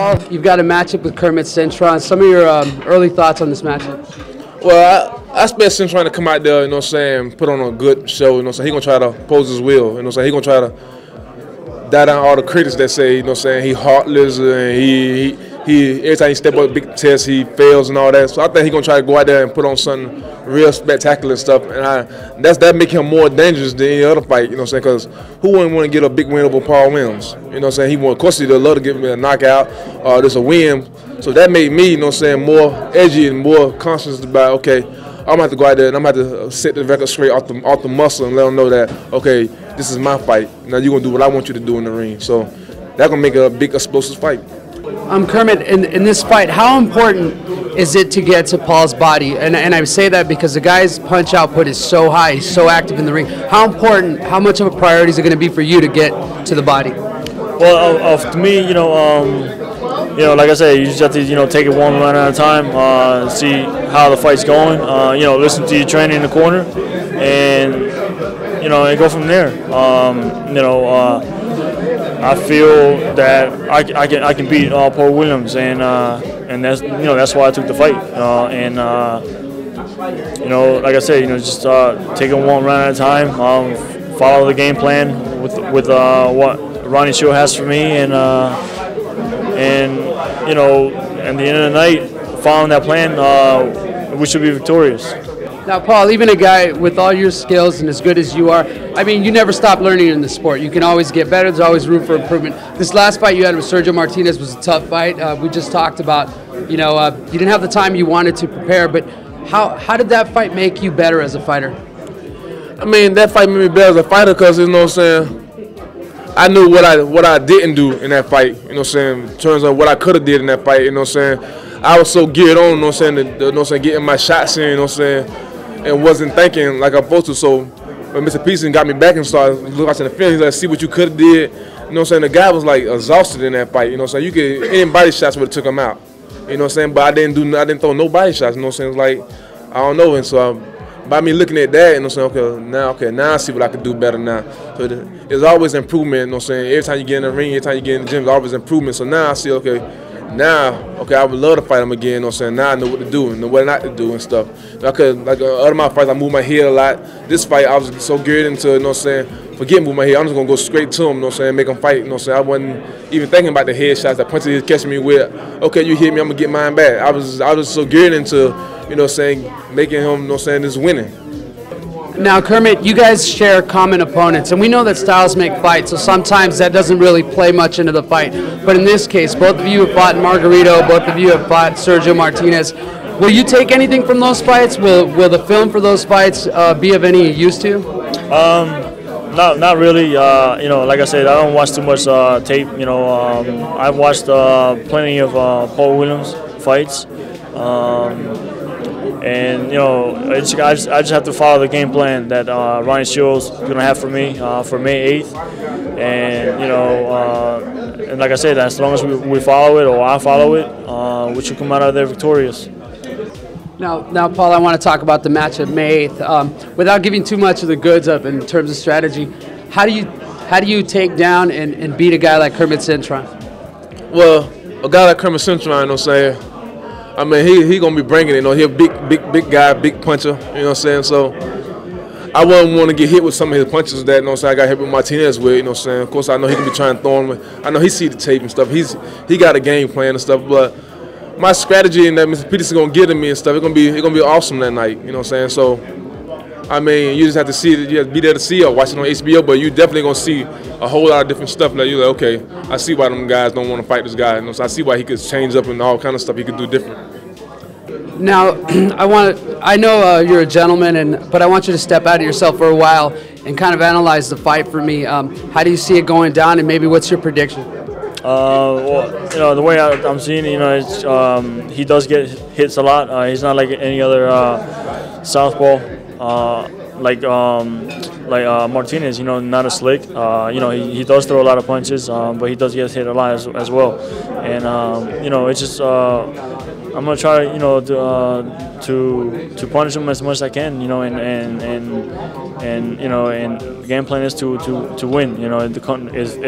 Paul, you've got a matchup with Kermit Cintron. Some of your early thoughts on this matchup? Well, I expect Cintron to come out there, you know what I'm saying, put on a good show, you know what I'm saying. He's going to try to pose his will, you know what I'm saying. He's going to try to die down all the critics that say, you know what I'm saying, he heartless and he every time he step up a big test, he fails and all that. So I think he's going to try to go out there and put on something real spectacular and stuff. And that make him more dangerous than any other fight, you know what I'm saying, because who wouldn't want to get a big win over Paul Williams? You know what I'm saying? Of course, he'd love to give me a knockout or just a win. So that made me, you know what I'm saying, more edgy and more conscious about, okay, I'm going to have to go out there and I'm going to have to set the record straight off the muscle and let them know that, okay, this is my fight. Now you're going to do what I want you to do in the ring. So that's going to make a big, explosive fight. Kermit, in this fight, how important is it to get to Paul's body? And I say that because the guy's punch output is so high, he's so active in the ring. How important, how much of a priority is it going to be for you to get to the body? Well, to me, like I said, you just have to, take it one run at a time, see how the fight's going, listen to your trainer in the corner, and, and go from there. I feel that I can beat Paul Williams, and that's why I took the fight. Like I said, just take it one round at a time, follow the game plan with what Ronnie Shaw has for me, and at the end of the night, following that plan, we should be victorious. Now, Paul, even a guy with all your skills and as good as you are, I mean, you never stop learning in the sport. You can always get better. There's always room for improvement. This last fight you had with Sergio Martinez was a tough fight. We just talked about, you didn't have the time you wanted to prepare, but how did that fight make you better as a fighter? I mean, that fight made me better as a fighter because, you know what I'm saying, I knew what I didn't do in that fight, you know what I'm saying, in terms of what I could have did in that fight, you know what I'm saying. I was so geared on, you know what I'm saying, getting my shots in, you know what I'm saying, and wasn't thinking like I'm supposed to. So when Mr. Peterson got me back and started watching the film, he's like, see what you could have did. You know what I'm saying? The guy was like exhausted in that fight. You know what I'm saying? Any body shots would have took him out. You know what I'm saying? But I didn't throw no body shots. You know what I'm saying? It's like, I don't know. And so by me looking at that, you know what I'm saying? Okay, now I see what I can do better now. So there's always improvement. You know what I'm saying? Every time you get in the ring, every time you get in the gym, there's always improvement. So now I see, okay, I would love to fight him again, you know what I'm saying? Now I know what to do and know what not to do and stuff. Other my fights, I move my head a lot. This fight, I was so geared into, you know what I'm saying? Forget move my head. I'm just going to go straight to him, you know what I'm saying? Make him fight, you know what I'm saying? I wasn't even thinking about the headshots, the punches he was catching me with. Okay, you hit me, I'm going to get mine back. I was so geared into, you know what I'm saying, making him, you know what I'm saying, just winning. Now, Kermit, you guys share common opponents, and we know that styles make fights, so sometimes that doesn't really play much into the fight. But in this case, both of you have fought Margarito, both of you have fought Sergio Martinez. Will you take anything from those fights? Will the film for those fights be of any use to you? Not really. Like I said, I don't watch too much tape. I've watched plenty of Paul Williams fights. And I just have to follow the game plan that Ronnie Shaw's gonna have for me for May 8th, and like I said, as long as we follow it or I follow it, we should come out of there victorious. Now, Paul, I want to talk about the matchup May 8th. Without giving too much of the goods up in terms of strategy, how do you take down and beat a guy like Kermit Cintron? Well, a guy like Kermit Cintron, you know what I'm saying? I mean, he gonna be bringing it. You know, he's a big guy, big puncher. You know what I'm saying? So I wouldn't want to get hit with some of his punches that, you know what I'm saying, I got hit with Martinez with. You know what I'm saying? Of course, I know he can be trying to throw him. I know he see the tape and stuff. He got a game plan and stuff. But my strategy and that Mr. Peterson gonna get to me and stuff, it's gonna be awesome that night. You know what I'm saying? So I mean, you just have to see it. You have to be there to see it or watch it on HBO. But you definitely gonna see a whole lot of different stuff. That you're like, okay, I see why them guys don't want to fight this guy. You know, so I see why he could change up and all kind of stuff he could do different. Now, I know you're a gentleman, but I want you to step out of yourself for a while and kind of analyze the fight for me. How do you see it going down, and maybe what's your prediction? Well, the way I'm seeing it, it's, he does get hits a lot. He's not like any other southpaw, like Martinez. Not as slick. He does throw a lot of punches, but he does get hit a lot as well. And it's just I'm gonna try, to punish him as much as I can, and and you know, and the game plan is to win. You know, if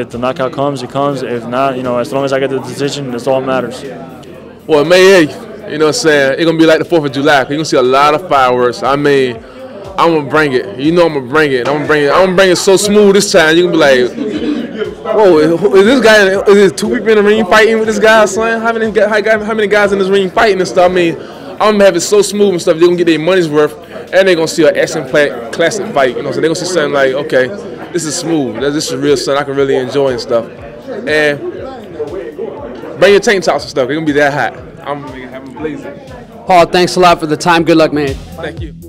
the knockout comes, it comes. If not, you know, as long as I get the decision, that's all that matters. Well, May 8th, you know what I'm saying, it's going to be like the 4th of July. You're going to see a lot of fireworks. I mean, I'm going to bring it. You know I'm going to bring it. I'm going to bring it so smooth this time. You're going to be like, whoa, is this guy, is it 2 people in the ring fighting with this guy, son? How many guys in this ring fighting and stuff? I mean, I'm going to have it so smooth and stuff. They're going to get their money's worth, and they're going to see an action classic fight. You know, so they're going to see something like, okay, this is smooth. This is real, son. I can really enjoy and stuff. And bring your tank tops and stuff. It's going to be that hot. I'm going to have them blazing. Paul, thanks a lot for the time. Good luck, man. Thank you.